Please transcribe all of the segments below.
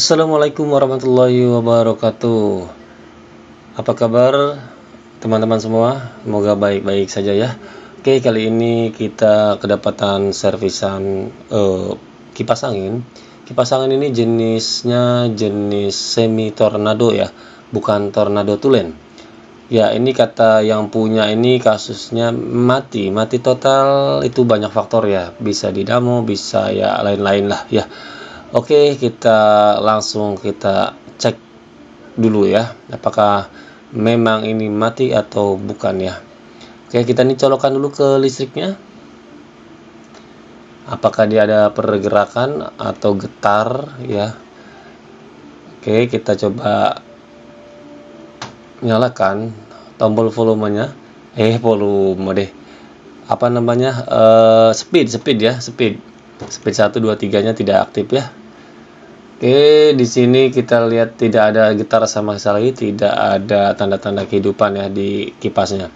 Assalamualaikum warahmatullahi wabarakatuh. Apa kabar teman-teman semua? Semoga baik-baik saja ya. Oke, kali ini kita kedapatan servisan kipas angin. Kipas angin ini jenisnya jenis semi tornado ya, bukan tornado tulen. Ya, ini kata yang punya ini kasusnya mati total. Itu banyak faktor ya, bisa dinamo, bisa ya lain-lain lah ya. Oke, kita langsung cek dulu ya, apakah memang ini mati atau bukan ya. Oke, kita ini colokan dulu ke listriknya. Apakah dia ada pergerakan atau getar ya. Oke, kita coba nyalakan tombol volumenya. Volume deh. Apa namanya? Speed ya, speed 1 2 3 nya tidak aktif ya. Oke, di sini kita lihat tidak ada getar sama sekali, tidak ada tanda-tanda kehidupan ya di kipasnya.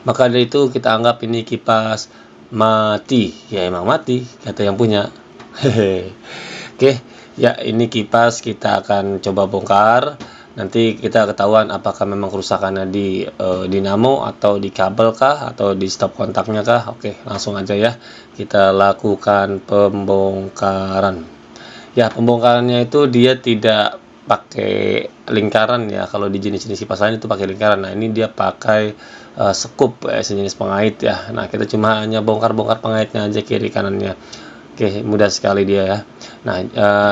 Maka dari itu kita anggap ini kipas mati. Ya emang mati, kata yang punya. Oke, ya ini kipas kita akan coba bongkar. Nanti kita ketahuan apakah memang kerusakannya di dinamo atau di kabel kah atau di stop kontaknya kah. Oke, langsung aja ya kita lakukan pembongkaran. Ya, pembongkarannya itu dia tidak pakai lingkaran ya. Kalau di jenis-jenis kipas lain itu pakai lingkaran. Nah, ini dia pakai scoop sejenis pengait ya. Nah, kita cuma hanya bongkar-bongkar pengaitnya aja kiri kanannya. Oke, mudah sekali dia ya. Nah,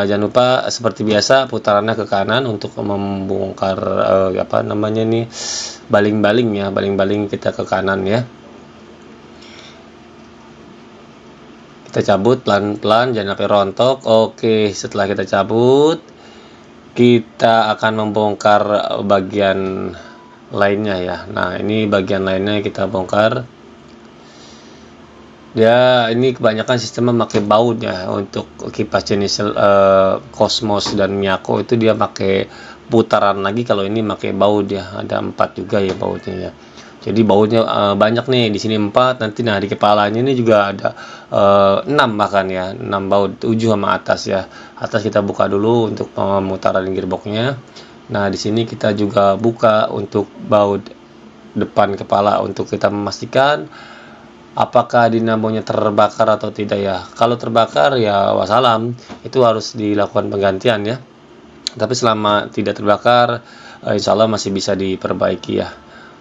jangan lupa seperti biasa putarannya ke kanan untuk membongkar apa namanya nih, baling-baling ya. Baling-baling kita ke kanan ya. Kita cabut pelan-pelan, jangan sampai rontok. Oke, setelah kita cabut, kita akan membongkar bagian lainnya ya. Nah, ini bagian lainnya kita bongkar. Ya, ini kebanyakan sistemnya pakai baut ya. Untuk kipas jenis Cosmos dan Miyako itu dia pakai putaran lagi. Kalau ini pakai baut ya. Ada 4 juga ya bautnya ya. Jadi bautnya banyak nih, di sini 4, nanti nah di kepalanya ini juga ada 6 bahkan ya, 6 baut, 7 sama atas ya. Atas kita buka dulu untuk pemutaran gearboxnya. Nah, di sini kita juga buka untuk baut depan kepala untuk kita memastikan apakah dinamonya terbakar atau tidak ya. Kalau terbakar ya wassalam, itu harus dilakukan penggantian ya. Tapi selama tidak terbakar, insya Allah masih bisa diperbaiki ya.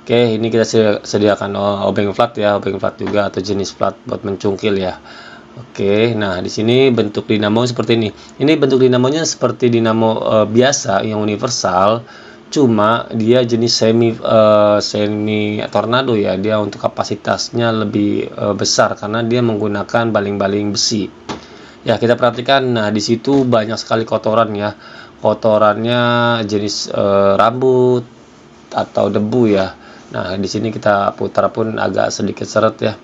Oke, ini kita sediakan obeng flat ya, obeng flat juga atau jenis flat buat mencungkil ya. Oke, nah di sini bentuk dinamo seperti ini. Ini bentuk dinamonya seperti dinamo biasa yang universal, cuma dia jenis semi tornado ya. Dia untuk kapasitasnya lebih besar karena dia menggunakan baling-baling besi. Ya, kita perhatikan, nah di situ banyak sekali kotoran ya. Kotorannya jenis rambut atau debu ya. Nah, di sini kita putar pun agak sedikit seret ya.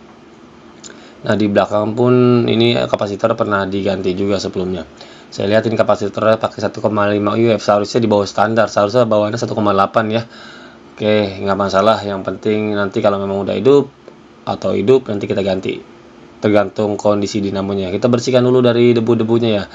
Nah, di belakang pun ini kapasitor pernah diganti juga sebelumnya. Saya lihat ini kapasitornya pakai 1,5 UF, seharusnya di bawah standar, seharusnya bawahnya 1,8 ya. Oke, nggak masalah, yang penting nanti kalau memang udah hidup nanti kita ganti. Tergantung kondisi dinamonya. Kita bersihkan dulu dari debu-debunya ya.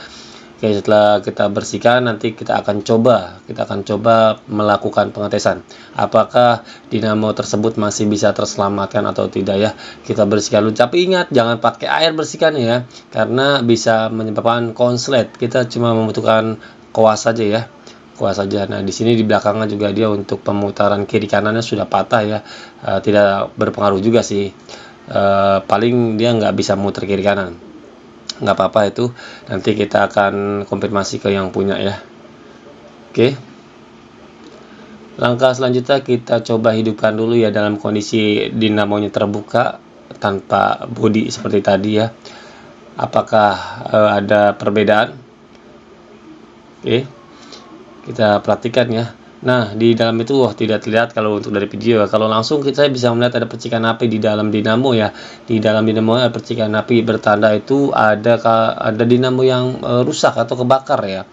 Oke, setelah kita bersihkan nanti kita akan coba melakukan pengetesan apakah dinamo tersebut masih bisa terselamatkan atau tidak ya. Kita bersihkan dulu, tapi ingat jangan pakai air bersihkan ya, karena bisa menyebabkan konslet. Kita cuma membutuhkan kuas saja ya, kuas saja. Nah, di sini di belakangnya juga dia untuk pemutaran kiri kanannya sudah patah ya. Tidak berpengaruh juga sih, paling dia nggak bisa muter kiri kanan. Nggak apa-apa itu, nanti kita akan konfirmasi ke yang punya ya. Oke, langkah selanjutnya kita coba hidupkan dulu ya dalam kondisi dinamonya terbuka tanpa bodi seperti tadi ya. Apakah ada perbedaan? Oke, kita perhatikan ya. Nah, di dalam itu tidak terlihat kalau untuk dari video. Kalau langsung saya bisa melihat ada percikan api di dalam dinamo ya. Di dalam dinamo ada percikan api, bertanda itu ada dinamo yang rusak atau kebakar ya.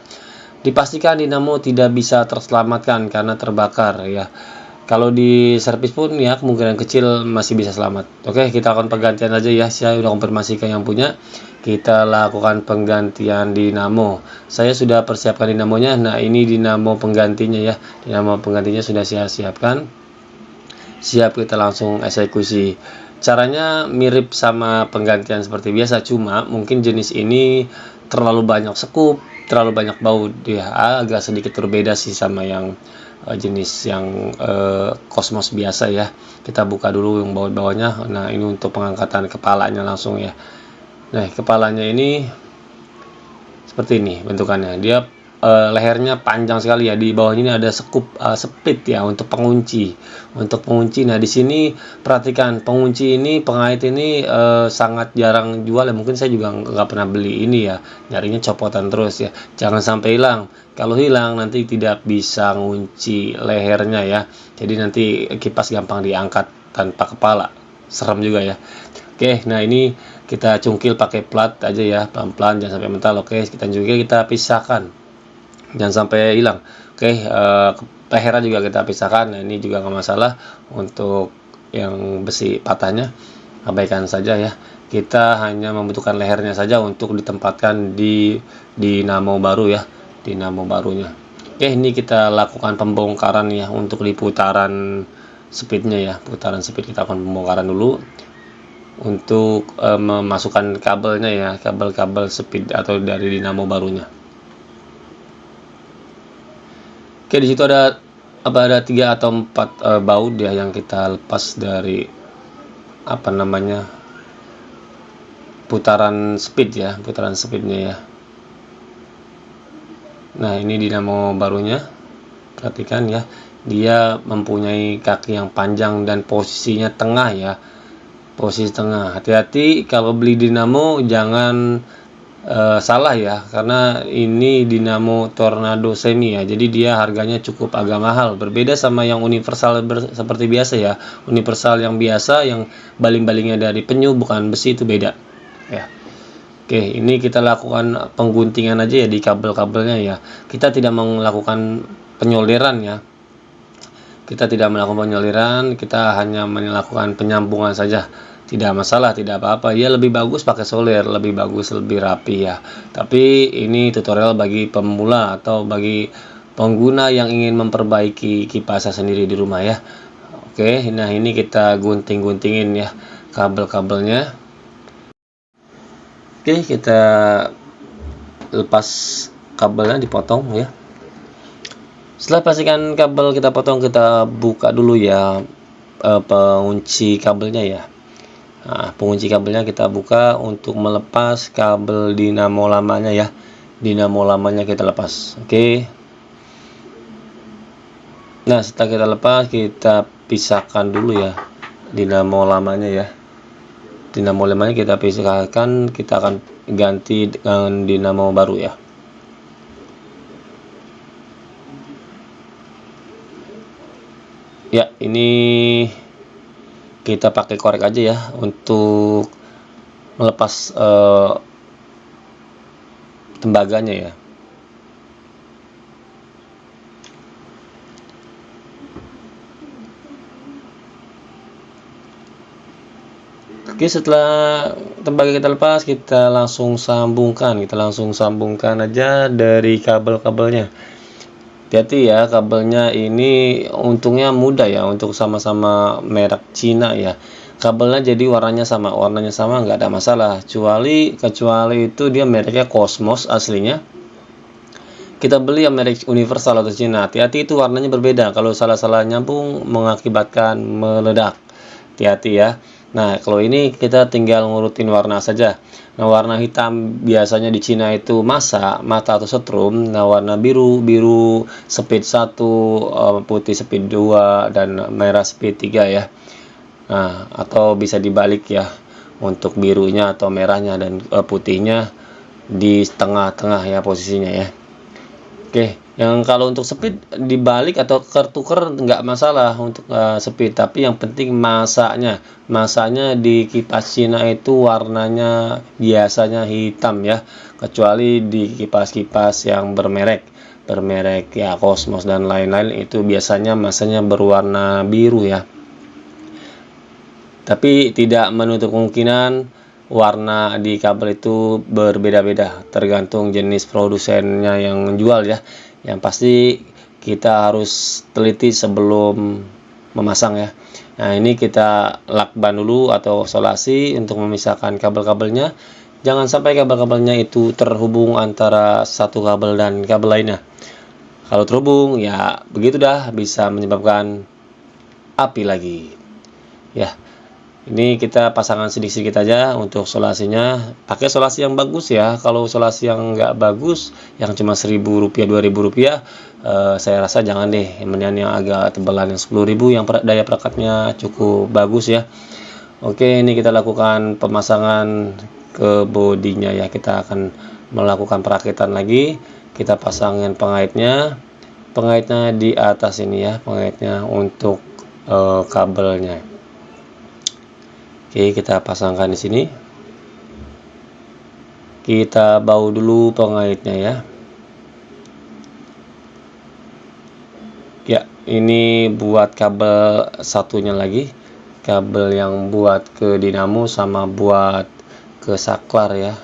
Dipastikan dinamo tidak bisa terselamatkan karena terbakar ya. Kalau di servis pun ya kemungkinan kecil masih bisa selamat. Oke, kita akan pergantian aja ya. Saya udah konfirmasi ke yang punya. kita lakukan penggantian dinamo. Saya sudah persiapkan dinamonya. Nah, ini dinamo penggantinya ya. Dinamo penggantinya sudah saya siapkan. Siap, kita langsung eksekusi. Caranya mirip sama penggantian seperti biasa, cuma mungkin jenis ini terlalu banyak sekup, terlalu banyak baut ya, agak sedikit berbeda sih sama yang jenis yang Cosmos biasa ya. Kita buka dulu yang baut-bautnya. Nah, ini untuk pengangkatan kepalanya langsung ya. Nah, kepalanya ini seperti ini bentukannya. Dia lehernya panjang sekali ya. Di bawahnya ini ada sekup speed ya untuk pengunci. Untuk pengunci. Nah, di sini perhatikan pengunci ini, pengait ini sangat jarang jual ya. Mungkin saya juga nggak pernah beli ini ya. Nyarinya copotan terus ya. Jangan sampai hilang. Kalau hilang nanti tidak bisa ngunci lehernya ya. Jadi nanti kipas gampang diangkat tanpa kepala. Serem juga ya. Oke, nah ini kita cungkil pakai plat aja ya, pelan-pelan, jangan sampai mental. Oke, kita cungkil, kita pisahkan, jangan sampai hilang. Oke, lehernya juga kita pisahkan. Nah, ini juga nggak masalah. Untuk yang besi patahnya abaikan saja ya. Kita hanya membutuhkan lehernya saja untuk ditempatkan di dinamo baru ya, dinamo barunya. Oke, ini kita lakukan pembongkaran ya untuk di putaran speednya ya. Putaran speed kita akan pembongkaran dulu untuk memasukkan kabelnya ya, kabel-kabel speed atau dari dinamo barunya. Oke, di situ ada 3 atau 4 baut ya yang kita lepas dari putaran speed ya, putaran speednya ya. Nah, ini dinamo barunya, perhatikan ya, dia mempunyai kaki yang panjang dan posisinya tengah ya, posisi tengah. Hati-hati kalau beli dinamo, jangan salah ya, karena ini dinamo Tornado Semi ya, jadi dia harganya cukup agak mahal, berbeda sama yang universal seperti biasa ya. Universal yang biasa yang baling-balingnya dari penyu bukan besi itu beda ya. Oke, ini kita lakukan pengguntingan aja ya di kabel-kabelnya ya. Kita tidak melakukan penyolderan ya. Kita tidak melakukan penyoliran, kita hanya melakukan penyambungan saja. Tidak masalah, tidak apa-apa. Ya, lebih bagus pakai solder, lebih bagus, lebih rapi ya. Tapi ini tutorial bagi pemula atau bagi pengguna yang ingin memperbaiki kipasnya sendiri di rumah ya. Oke, nah ini kita gunting-guntingin ya kabel-kabelnya. Oke, kita lepas kabelnya, dipotong ya. Setelah pastikan kabel kita potong, kita buka dulu ya pengunci kabelnya ya. Nah, pengunci kabelnya kita buka untuk melepas kabel dinamo lamanya ya. Dinamo lamanya kita lepas. Oke. Nah, setelah kita lepas, kita pisahkan dulu ya dinamo lamanya ya. Dinamo lamanya kita pisahkan, kita akan ganti dengan dinamo baru ya. Ya, ini kita pakai korek aja ya untuk melepas tembaganya ya. Oke, setelah tembaga kita lepas, kita langsung sambungkan. Kita langsung sambungkan aja dari kabel-kabelnya. Hati-hati ya, kabelnya ini untungnya mudah ya, untuk sama-sama merek Cina ya. Kabelnya jadi warnanya sama nggak ada masalah. Kecuali itu dia mereknya Cosmos aslinya. Kita beli yang merek universal atau Cina. Hati-hati, itu warnanya berbeda. Kalau salah-salah nyambung mengakibatkan meledak. Hati-hati ya. Nah, kalau ini kita tinggal ngurutin warna saja. Nah, warna hitam biasanya di Cina itu mata atau setrum. Nah, warna biru speed 1, putih speed 2, dan merah speed 3 ya. Nah, atau bisa dibalik ya, untuk birunya atau merahnya dan putihnya di tengah-tengah ya posisinya ya. Oke, yang kalau untuk speed dibalik atau tuker nggak masalah untuk speed, tapi yang penting masanya di kipas Cina itu warnanya biasanya hitam ya, kecuali di kipas-kipas yang bermerek ya Cosmos dan lain-lain, itu biasanya masanya berwarna biru ya. Tapi tidak menutup kemungkinan warna di kabel itu berbeda-beda tergantung jenis produsennya yang menjual ya. Yang pasti kita harus teliti sebelum memasang ya. Nah, ini kita lakban dulu atau isolasi untuk memisahkan kabel-kabelnya. Jangan sampai kabel-kabelnya itu terhubung antara satu kabel dan kabel lainnya. Kalau terhubung ya begitu dah, bisa menyebabkan api lagi ya. Ini kita pasangan sedikit-sedikit aja untuk solasinya. Pakai solasi yang bagus ya. Kalau solasi yang nggak bagus, yang cuma Rp1.000, Rp2.000, saya rasa jangan deh. Mendingan yang agak tebalan yang Rp10.000, yang daya perekatnya cukup bagus ya. Oke, ini kita lakukan pemasangan ke bodinya ya. Kita akan melakukan perakitan lagi. Kita pasangin pengaitnya. Pengaitnya di atas ini ya, pengaitnya untuk kabelnya. Oke, kita pasangkan di sini. Kita baut dulu pengaitnya ya. Ya, ini buat kabel satunya lagi. Kabel yang buat ke dinamo sama buat ke saklar ya.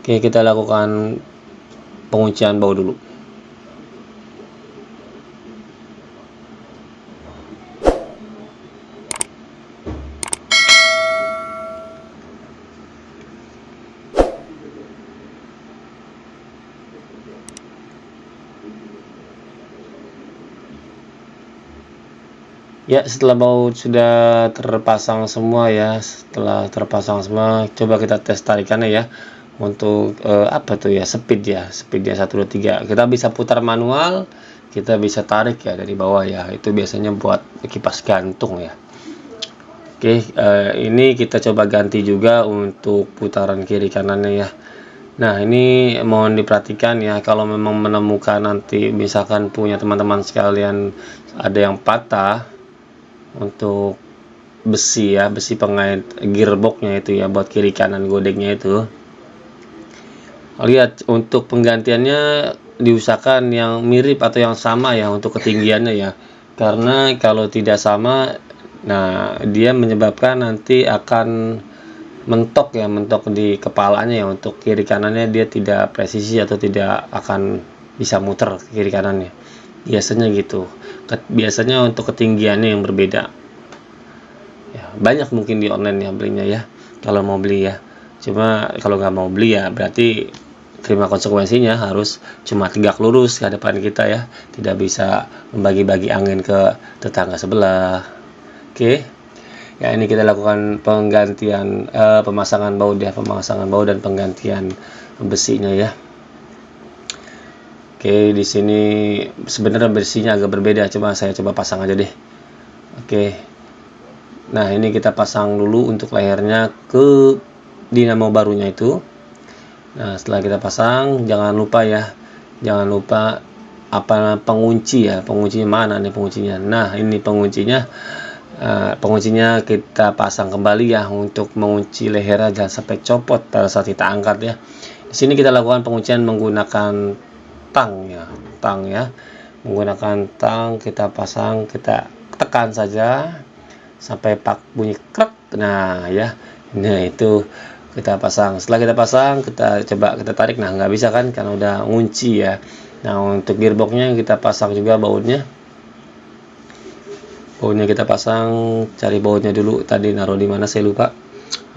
Oke, kita lakukan penguncian baut dulu. Ya, setelah baut sudah terpasang semua ya, setelah terpasang semua, coba kita tes tarikannya ya. Untuk apa tuh ya, speednya 1 2 3. Kita bisa putar manual, kita bisa tarik ya dari bawah ya. Itu biasanya buat kipas gantung ya. Oke, ini kita coba ganti juga untuk putaran kiri kanannya ya. Nah, ini mohon diperhatikan ya, kalau memang menemukan nanti misalkan punya teman-teman sekalian ada yang patah untuk besi ya, besi pengait gearboxnya itu ya, buat kiri kanan godeknya itu. Lihat untuk penggantiannya diusahakan yang mirip atau yang sama ya untuk ketinggiannya ya, karena kalau tidak sama, nah dia menyebabkan nanti akan mentok ya, mentok di kepalanya ya. Untuk kiri kanannya dia tidak presisi atau tidak akan bisa muter ke kiri kanannya, biasanya gitu. Biasanya untuk ketinggiannya yang berbeda ya. Banyak mungkin di online ya belinya ya, kalau mau beli ya. Cuma kalau nggak mau beli ya berarti terima konsekuensinya, harus cuma tegak lurus ke depan kita ya, tidak bisa membagi-bagi angin ke tetangga sebelah. Oke ya, ini kita lakukan penggantian pemasangan baut ya, pemasangan baut dan penggantian besinya ya. Oke, di sini sebenarnya besinya agak berbeda, cuma saya coba pasang aja deh. Oke, nah ini kita pasang dulu untuk layarnya ke dinamo barunya itu. Nah, setelah kita pasang, jangan lupa ya, jangan lupa apa pengunci ya, penguncinya mana nih penguncinya. Nah, ini penguncinya. Penguncinya kita pasang kembali ya, untuk mengunci lehernya jangan sampai copot pada saat kita angkat ya. Di sini kita lakukan penguncian menggunakan tang ya, menggunakan tang. Kita pasang, kita tekan saja sampai bunyi krek. Nah ya, nah itu kita pasang. Setelah kita pasang, kita coba kita tarik. Nah, nggak bisa kan karena udah ngunci ya. Nah, untuk gearboxnya kita pasang juga bautnya. Bautnya kita pasang, cari bautnya dulu, tadi naruh di mana saya lupa.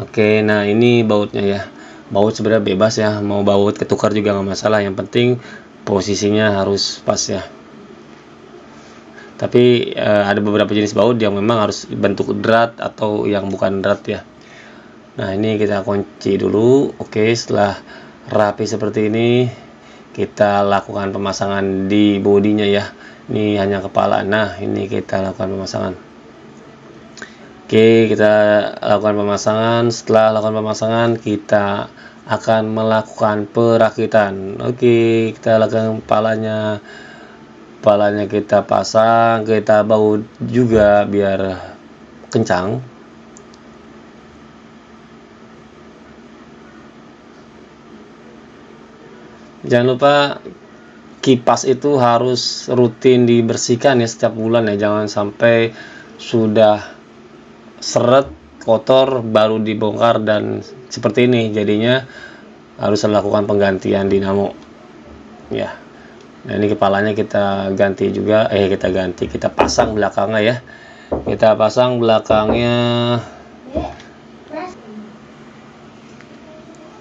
Oke, nah ini bautnya ya. Baut sebenarnya bebas ya, mau baut ketukar juga nggak masalah, yang penting posisinya harus pas ya. Tapi ada beberapa jenis baut yang memang harus bentuk drat atau yang bukan drat ya. Nah, ini kita kunci dulu. Oke, setelah rapi seperti ini, kita lakukan pemasangan di bodinya ya. Ini hanya kepala. Nah, ini kita lakukan pemasangan. Oke, kita lakukan pemasangan. Setelah lakukan pemasangan, kita akan melakukan perakitan. Oke, kita lakukan kepalanya. Kepalanya kita pasang, kita baut juga biar kencang. Jangan lupa kipas itu harus rutin dibersihkan ya setiap bulan ya, jangan sampai sudah seret kotor baru dibongkar dan seperti ini jadinya harus melakukan penggantian dinamo ya. Nah ini kepalanya kita ganti juga, kita pasang belakangnya ya, kita pasang belakangnya.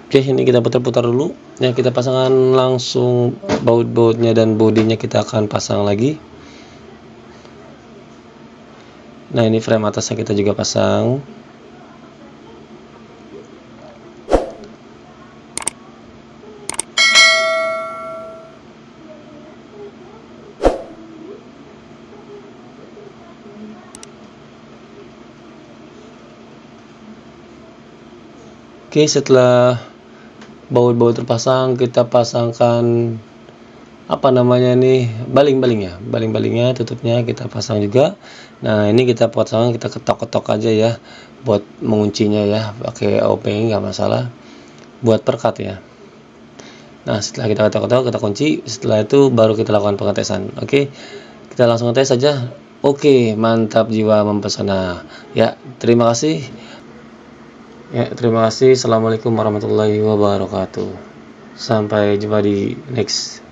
Oke, ini kita putar-putar dulu ya, kita pasangkan langsung baut-bautnya dan bodinya kita akan pasang lagi. Nah ini frame atasnya kita juga pasang. Oke, setelah baut-baut terpasang, kita pasangkan apa namanya nih, baling-balingnya, tutupnya kita pasang juga. Nah ini kita pasang, kita ketok-ketok aja ya buat menguncinya ya, pakai OP nggak masalah, buat perkat ya. Nah setelah kita ketok-ketok, kita kunci, setelah itu baru kita lakukan pengetesan. Oke, kita langsung tes saja. Oke, mantap jiwa mempesona ya. Terima kasih. Assalamualaikum warahmatullahi wabarakatuh. Sampai jumpa di next